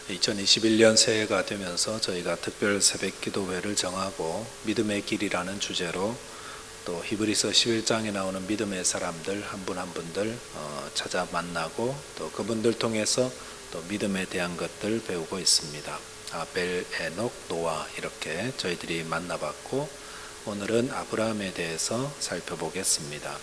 2021년 새해가 되면서 저희가 특별 새벽 기도회를 정하고 믿음의 길이라는 주제로 또 히브리서 11장에 나오는 믿음의 사람들 한 분 한 분들 찾아 만나고 또 그분들 통해서 또 믿음에 대한 것들 배우고 있습니다. 아벨, 에녹, 노아 이렇게 저희들이 만나봤고 오늘은 아브라함에 대해서 살펴보겠습니다.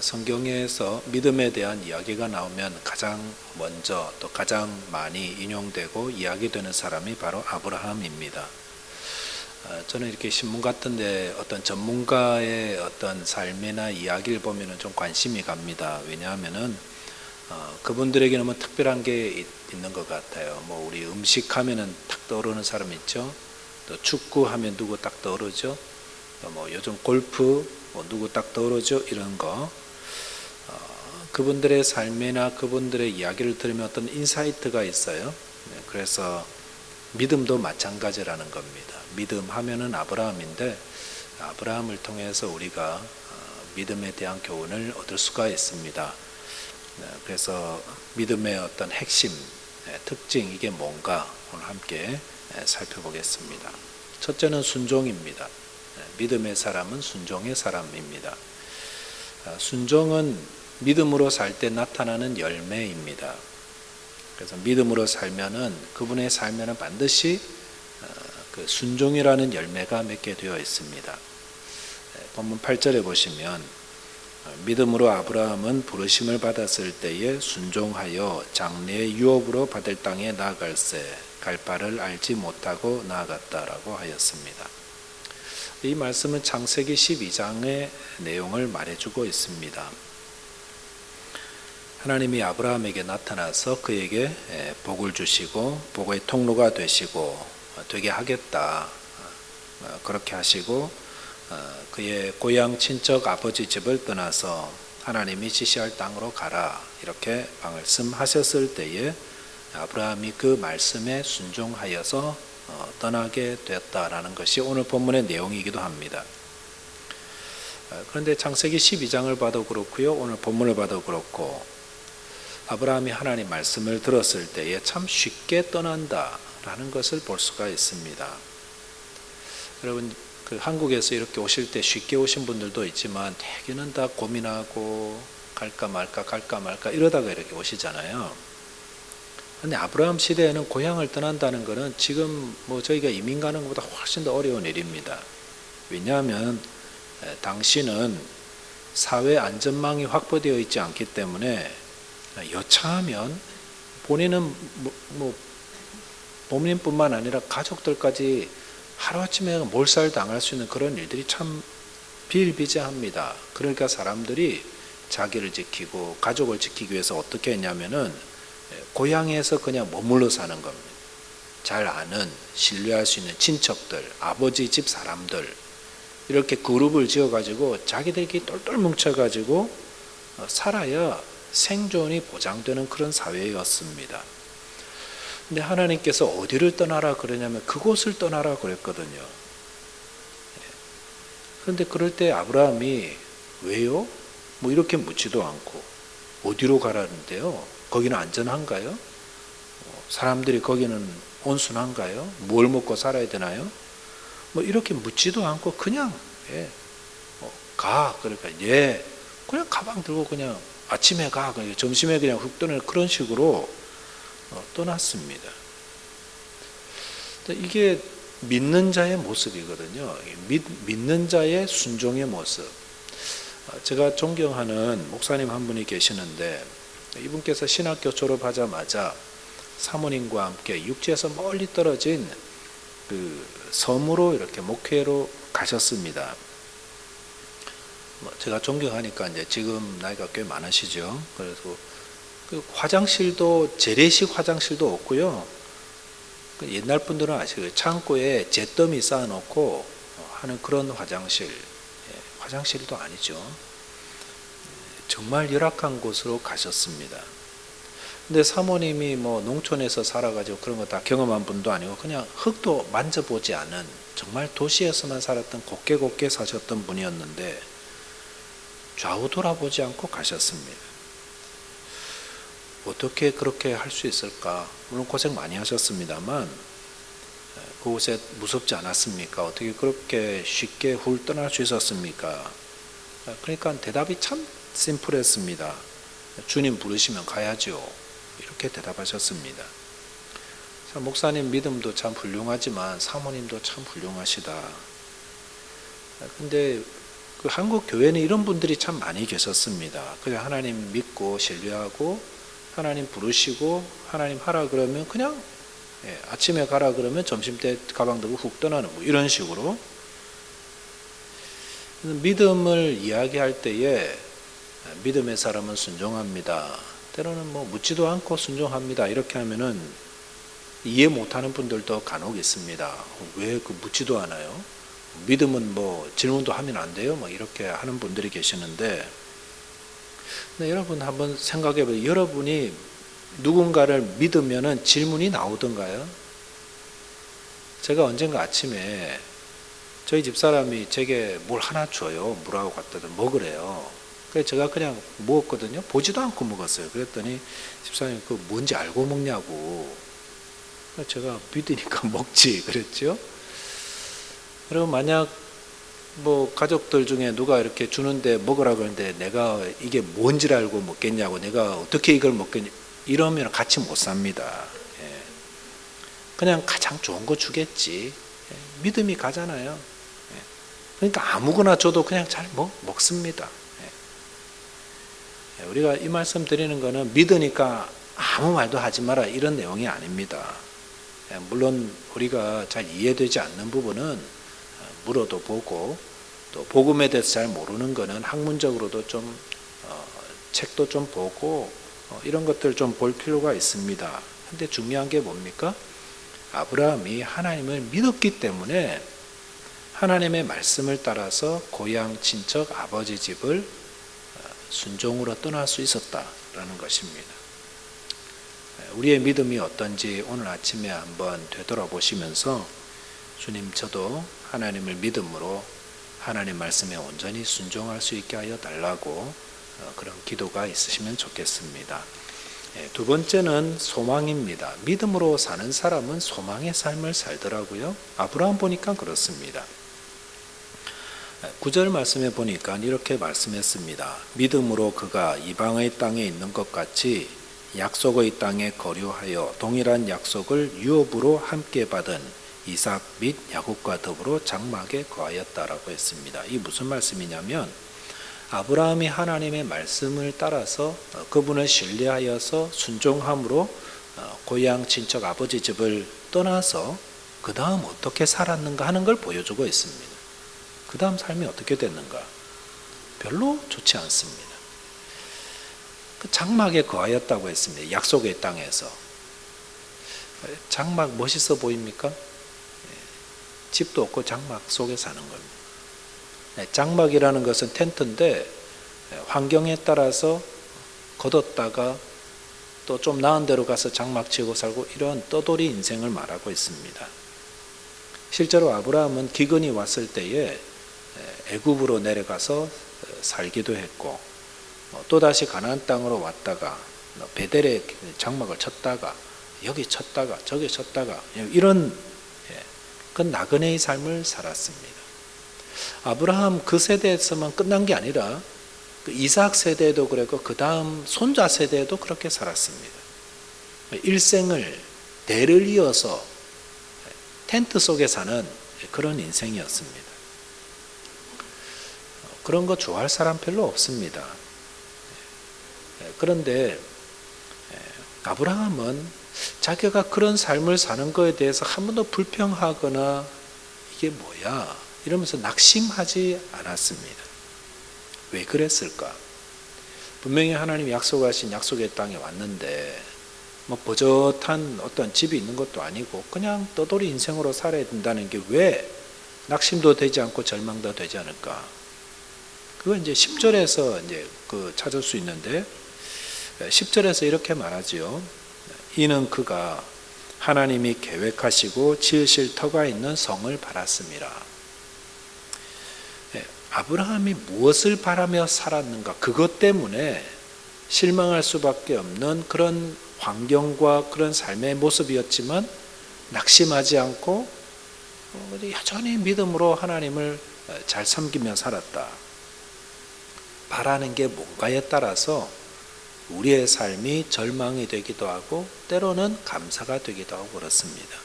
성경에서 믿음에 대한 이야기가 나오면 가장 먼저 또 가장 많이 인용되고 이야기되는 사람이 바로 아브라함입니다. 저는 이렇게 신문 같은데 어떤 전문가의 어떤 삶이나 이야기를 보면 좀 관심이 갑니다. 왜냐하면은 그분들에게는 뭐 특별한 게 있는 것 같아요. 뭐 우리 음식 하면은 딱 떠오르는 사람 있죠. 또 축구 하면 누구 딱 떠오르죠. 또 뭐 요즘 골프 뭐 누구 딱 떠오르죠. 이런 거. 그분들의 삶이나 그분들의 이야기를 들으면 어떤 인사이트가 있어요. 그래서 믿음도 마찬가지라는 겁니다. 믿음 하면은 아브라함인데 아브라함을 통해서 우리가 믿음에 대한 교훈을 얻을 수가 있습니다. 그래서 믿음의 어떤 핵심, 특징 이게 뭔가 오늘 함께 살펴보겠습니다. 첫째는 순종입니다. 믿음의 사람은 순종의 사람입니다. 순종은 믿음으로 살 때 나타나는 열매입니다. 그래서 믿음으로 살면은 그분의 삶에는 반드시 그 순종이라는 열매가 맺게 되어 있습니다. 본문 8절에 보시면 믿음으로 아브라함은 부르심을 받았을 때에 순종하여 장래의 유업으로 받을 땅에 나아갈새 갈 바를 알지 못하고 나아갔다라고 하였습니다. 이 말씀은 창세기 12장의 내용을 말해주고 있습니다. 하나님이 아브라함에게 나타나서 그에게 복을 주시고 복의 통로가 되시고 되게 하겠다 그렇게 하시고 그의 고향 친척 아버지 집을 떠나서 하나님이 지시할 땅으로 가라 이렇게 말씀하셨을 때에 아브라함이 그 말씀에 순종하여서 떠나게 되었다라는 것이 오늘 본문의 내용이기도 합니다. 그런데 창세기 12장을 봐도 그렇고요 오늘 본문을 봐도 그렇고 아브라함이 하나님 말씀을 들었을 때에 참 쉽게 떠난다라는 것을 볼 수가 있습니다. 여러분 그 한국에서 이렇게 오실 때 쉽게 오신 분들도 있지만 대개는 다 고민하고 갈까 말까 이러다가 이렇게 오시잖아요. 그런데 아브라함 시대에는 고향을 떠난다는 것은 지금 뭐 저희가 이민 가는 것보다 훨씬 더 어려운 일입니다. 왜냐하면 당시는 사회 안전망이 확보되어 있지 않기 때문에 여차하면 본인은 본인뿐만 아니라 가족들까지 하루아침에 몰살당할 수 있는 그런 일들이 참 비일비재합니다. 그러니까 사람들이 자기를 지키고 가족을 지키기 위해서 어떻게 했냐면은 고향에서 그냥 머물러 사는 겁니다. 잘 아는 신뢰할 수 있는 친척들, 아버지 집 사람들 이렇게 그룹을 지어가지고 자기들끼리 똘똘 뭉쳐가지고 살아야 생존이 보장되는 그런 사회였습니다. 근데 하나님께서 어디를 떠나라 그러냐면 그곳을 떠나라 그랬거든요. 그런데 그럴 때 아브라함이 왜요? 뭐 이렇게 묻지도 않고 어디로 가라는데요? 거기는 안전한가요? 사람들이 거기는 온순한가요? 뭘 먹고 살아야 되나요? 뭐 이렇게 묻지도 않고 그냥 가 그러니까 그냥 가방 들고 그냥 아침에 가 점심에 그냥 훅 떠나는 그런 식으로 떠났습니다. 이게 믿는 자의 모습이거든요. 믿는 자의 순종의 모습. 제가 존경하는 목사님 한 분이 계시는데 이분께서 신학교 졸업하자마자 사모님과 함께 육지에서 멀리 떨어진 그 섬으로 이렇게 목회로 가셨습니다. 제가 존경하니까 이제 지금 나이가 꽤 많으시죠. 그래서 그 화장실도 재래식 화장실도 없고요. 옛날 분들은 아시죠? 창고에 잿더미 쌓아놓고 하는 그런 화장실도 아니죠. 정말 열악한 곳으로 가셨습니다. 근데 사모님이 뭐 농촌에서 살아가지고 그런 거 다 경험한 분도 아니고 그냥 흙도 만져보지 않은 정말 도시에서만 살았던 곱게 사셨던 분이었는데 좌우 돌아보지 않고 가셨습니다. 어떻게 그렇게 할 수 있을까? 물론 고생 많이 하셨습니다만 그곳에 무섭지 않았습니까? 어떻게 그렇게 쉽게 훌 떠날 수 있었습니까? 그러니까 대답이 참 심플했습니다. 주님 부르시면 가야죠. 이렇게 대답하셨습니다. 목사님 믿음도 참 훌륭하지만 사모님도 참 훌륭하시다. 근데 그 한국 교회는 이런 분들이 참 많이 계셨습니다. 그냥 하나님 믿고 신뢰하고 하나님 부르시고 하나님 하라 그러면 그냥 아침에 가라 그러면 점심때 가방 들고 훅 떠나는 뭐 이런 식으로 믿음을 이야기할 때에 믿음의 사람은 순종합니다. 때로는 뭐 묻지도 않고 순종합니다. 이렇게 하면은 이해 못하는 분들도 간혹 있습니다. 왜 그 묻지도 않아요? 믿음은 뭐 질문도 하면 안 돼요? 뭐 이렇게 하는 분들이 계시는데, 근데 여러분 한번 생각해 보세요. 여러분이 누군가를 믿으면은 질문이 나오던가요? 제가 언젠가 아침에 저희 집사람이 제게 뭘 하나 줘요. 물하고 갖다 먹으래요. 그래서 제가 그냥 먹었거든요. 보지도 않고 먹었어요. 그랬더니 집사람이 그 뭔지 알고 먹냐고. 제가 믿으니까 먹지 그랬죠. 그리고 만약 뭐 가족들 중에 누가 이렇게 주는데 먹으라 그러는데 내가 이게 뭔지를 알고 먹겠냐고, 내가 어떻게 이걸 먹겠냐, 이러면 같이 못 삽니다. 그냥 가장 좋은 거 주겠지. 믿음이 가잖아요. 그러니까 아무거나 줘도 그냥 잘 먹습니다. 우리가 이 말씀 드리는 거는 믿으니까 아무 말도 하지 마라 이런 내용이 아닙니다. 물론 우리가 잘 이해되지 않는 부분은 물어도 보고, 또 복음에 대해서 잘 모르는 거는 학문적으로도 좀 책도 좀 보고 이런 것들 좀 볼 필요가 있습니다. 근데 중요한 게 뭡니까? 아브라함이 하나님을 믿었기 때문에 하나님의 말씀을 따라서 고향 친척 아버지 집을 순종으로 떠날 수 있었다라는 것입니다. 우리의 믿음이 어떤지 오늘 아침에 한번 되돌아보시면서 주님, 저도 하나님을 믿음으로 하나님 말씀에 온전히 순종할 수 있게 하여 달라고 그런 기도가 있으시면 좋겠습니다. 두 번째는 소망입니다. 믿음으로 사는 사람은 소망의 삶을 살더라고요. 아브라함 보니까 그렇습니다. 9절 말씀에 보니까 이렇게 말씀했습니다. 믿음으로 그가 이방의 땅에 있는 것 같이 약속의 땅에 거류하여 동일한 약속을 유업으로 함께 받은 이삭 및 야곱과 더불어 장막에 거하였다라고 했습니다. 이 무슨 말씀이냐면 아브라함이 하나님의 말씀을 따라서 그분을 신뢰하여서 순종함으로 고향 친척 아버지 집을 떠나서 그 다음 어떻게 살았는가 하는 걸 보여주고 있습니다. 그 다음 삶이 어떻게 됐는가? 별로 좋지 않습니다. 그 장막에 거하였다고 했습니다. 약속의 땅에서. 장막 멋있어 보입니까? 집도 없고 장막 속에 사는 겁니다. 장막이라는 것은 텐트인데 환경에 따라서 걷었다가 또 좀 나은 데로 가서 장막 치고 살고 이런 떠돌이 인생을 말하고 있습니다. 실제로 아브라함은 기근이 왔을 때에 애굽으로 내려가서 살기도 했고, 또다시 가나안 땅으로 왔다가 베델에 장막을 쳤다가 여기 쳤다가 저기 쳤다가 이런 그 나그네의 삶을 살았습니다. 아브라함 그 세대에서만 끝난 게 아니라 그 이삭 세대에도 그랬고 그 다음 손자 세대에도 그렇게 살았습니다. 일생을 대를 이어서 텐트 속에 사는 그런 인생이었습니다. 그런 거 좋아할 사람 별로 없습니다. 그런데 아브라함은 자기가 그런 삶을 사는 것에 대해서 한 번도 불평하거나 이게 뭐야 이러면서 낙심하지 않았습니다. 왜 그랬을까? 분명히 하나님이 약속하신 약속의 땅에 왔는데 뭐 버젓한 어떤 집이 있는 것도 아니고 그냥 떠돌이 인생으로 살아야 된다는 게 왜 낙심도 되지 않고 절망도 되지 않을까? 그거 이제 10절에서 이제 그 찾을 수 있는데 10절에서 이렇게 말하지요. 이는 그가 하나님이 계획하시고 지으실 터가 있는 성을 바랐습니다. 아브라함이 무엇을 바라며 살았는가? 그것 때문에 실망할 수밖에 없는 그런 환경과 그런 삶의 모습이었지만 낙심하지 않고 여전히 믿음으로 하나님을 잘 섬기며 살았다. 바라는 게 뭔가에 따라서 우리의 삶이 절망이 되기도 하고 때로는 감사가 되기도 하고 그렇습니다.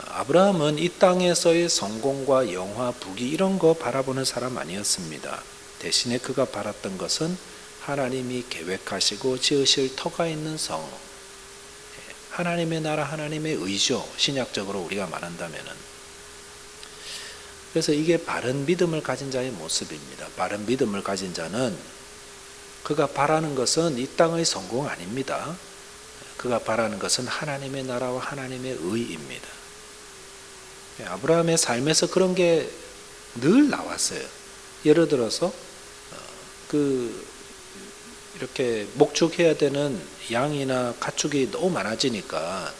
아브라함은 이 땅에서의 성공과 영화, 부귀 이런 거 바라보는 사람 아니었습니다. 대신에 그가 바랐던 것은 하나님이 계획하시고 지으실 터가 있는 성, 하나님의 나라, 하나님의 의죠. 신약적으로 우리가 말한다면은. 그래서 이게 바른 믿음을 가진 자의 모습입니다. 바른 믿음을 가진 자는 그가 바라는 것은 이 땅의 성공 아닙니다. 그가 바라는 것은 하나님의 나라와 하나님의 의입니다. 아브라함의 삶에서 그런 게 늘 나왔어요. 예를 들어서 이렇게 목축해야 되는 양이나 가축이 너무 많아지니까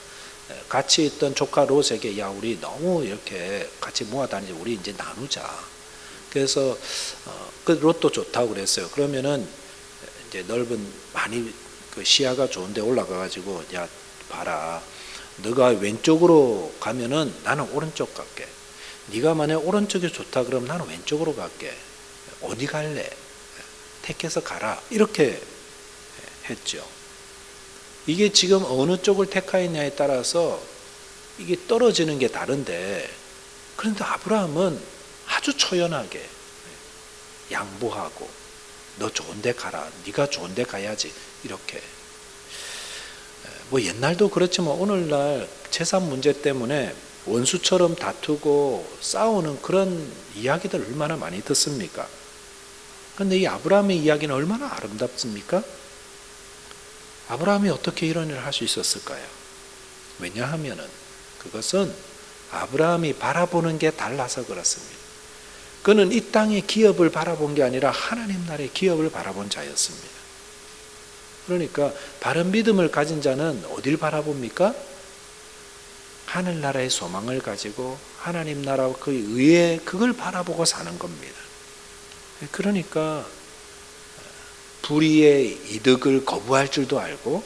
같이 있던 조카 롯에게 야 우리 너무 이렇게 같이 모아다니지 우리 이제 나누자. 그래서 그 롯도 좋다고 그랬어요. 그러면은 이제 넓은 많이 그 시야가 좋은데 올라가가지고 야 봐라. 너가 왼쪽으로 가면은 나는 오른쪽 갈게. 네가 만약 오른쪽이 좋다 그러면 나는 왼쪽으로 갈게. 어디 갈래? 택해서 가라. 이렇게 했죠. 이게 지금 어느 쪽을 택하였냐에 따라서 이게 떨어지는 게 다른데 그런데 아브라함은 아주 초연하게 양보하고 너 좋은 데 가라. 네가 좋은 데 가야지. 이렇게. 뭐 옛날도 그렇지만 오늘날 재산 문제 때문에 원수처럼 다투고 싸우는 그런 이야기들 얼마나 많이 듣습니까? 그런데 이 아브라함의 이야기는 얼마나 아름답습니까? 아브라함이 어떻게 이런 일을 할 수 있었을까요? 왜냐하면은 그것은 아브라함이 바라보는 게 달라서 그렇습니다. 그는 이 땅의 기업을 바라본 게 아니라 하나님 나라의 기업을 바라본 자였습니다. 그러니까 바른 믿음을 가진 자는 어딜 바라봅니까? 하늘나라의 소망을 가지고 하나님 나라와 그 의에 그걸 바라보고 사는 겁니다. 그러니까 불의의 이득을 거부할 줄도 알고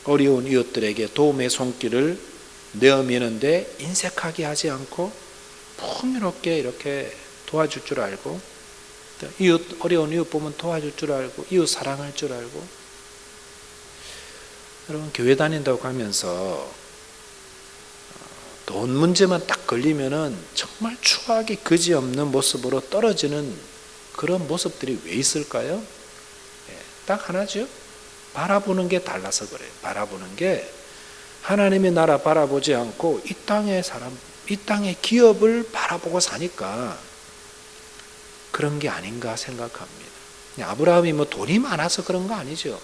어려운 이웃들에게 도움의 손길을 내어미는데 인색하게 하지 않고 풍요롭게 이렇게 도와줄 줄 알고 어려운 이웃 보면 도와줄 줄 알고 이웃 사랑할 줄 알고 여러분 교회 다닌다고 하면서 돈 문제만 딱 걸리면은 정말 추하기 그지없는 모습으로 떨어지는 그런 모습들이 왜 있을까요? 딱 하나죠. 바라보는 게 달라서 그래요. 바라보는 게 하나님의 나라 바라보지 않고 이 땅의 사람, 이 땅의 기업을 바라보고 사니까 그런 게 아닌가 생각합니다. 아브라함이 뭐 돈이 많아서 그런 거 아니죠.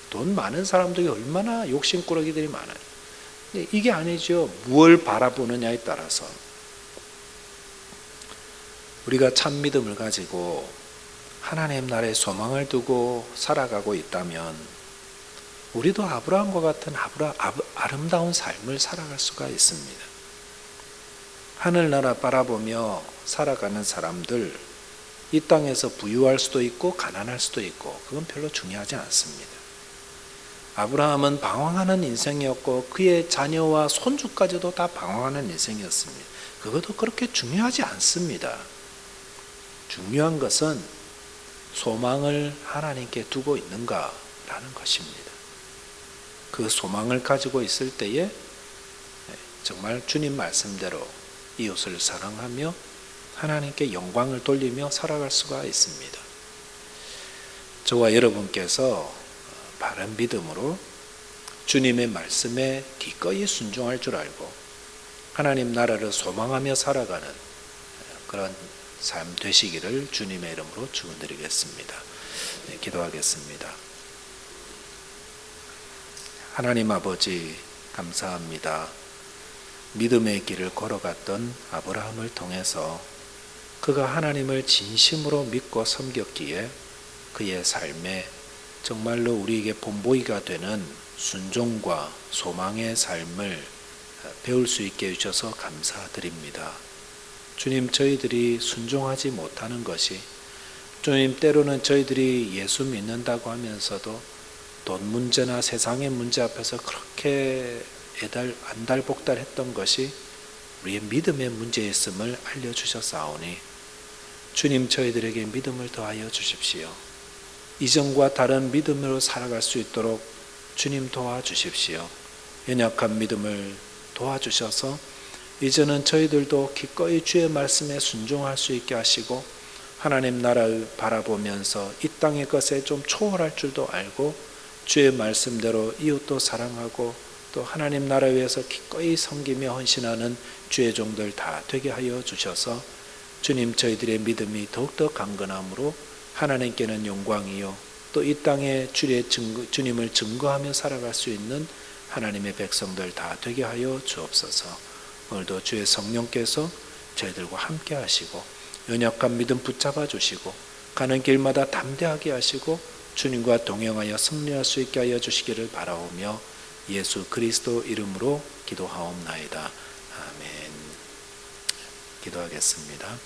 돈 많은 사람들이 얼마나 욕심꾸러기들이 많아요. 근데 이게 아니죠. 무엇을 바라보느냐에 따라서 우리가 참 믿음을 가지고 하나님 나라의 소망을 두고 살아가고 있다면 우리도 아브라함과 같은 아름다운 삶을 살아갈 수가 있습니다. 하늘나라 바라보며 살아가는 사람들 이 땅에서 부유할 수도 있고 가난할 수도 있고 그건 별로 중요하지 않습니다. 아브라함은 방황하는 인생이었고 그의 자녀와 손주까지도 다 방황하는 인생이었습니다. 그것도 그렇게 중요하지 않습니다. 중요한 것은 소망을 하나님께 두고 있는가라는 것입니다. 그 소망을 가지고 있을 때에 정말 주님 말씀대로 이웃을 사랑하며 하나님께 영광을 돌리며 살아갈 수가 있습니다. 저와 여러분께서 바른 믿음으로 주님의 말씀에 기꺼이 순종할 줄 알고 하나님 나라를 소망하며 살아가는 그런 삶 되시기를 주님의 이름으로 축원드리겠습니다. 기도하겠습니다. 하나님 아버지 감사합니다. 믿음의 길을 걸어갔던 아브라함을 통해서 그가 하나님을 진심으로 믿고 섬겼기에 그의 삶에 정말로 우리에게 본보기가 되는 순종과 소망의 삶을 배울 수 있게 해주셔서 감사드립니다. 주님, 저희들이 순종하지 못하는 것이 주님, 때로는 저희들이 예수 믿는다고 하면서도 돈 문제나 세상의 문제 앞에서 그렇게 안달복달했던 것이 우리의 믿음의 문제였음을 알려주셨사오니 주님, 저희들에게 믿음을 더하여 주십시오. 이전과 다른 믿음으로 살아갈 수 있도록 주님 도와주십시오. 연약한 믿음을 도와주셔서 이제는 저희들도 기꺼이 주의 말씀에 순종할 수 있게 하시고 하나님 나라를 바라보면서 이 땅의 것에 좀 초월할 줄도 알고 주의 말씀대로 이웃도 사랑하고 또 하나님 나라 위해서 기꺼이 섬기며 헌신하는 주의 종들 다 되게 하여 주셔서 주님, 저희들의 믿음이 더욱더 강건함으로 하나님께는 영광이요 또 이 땅에 주님을 증거하며 살아갈 수 있는 하나님의 백성들 다 되게 하여 주옵소서. 오늘도 주의 성령께서 저희들과 함께 하시고 연약한 믿음 붙잡아 주시고 가는 길마다 담대하게 하시고 주님과 동행하여 승리할 수 있게 하여 주시기를 바라오며 예수 그리스도 이름으로 기도하옵나이다. 아멘. 기도하겠습니다.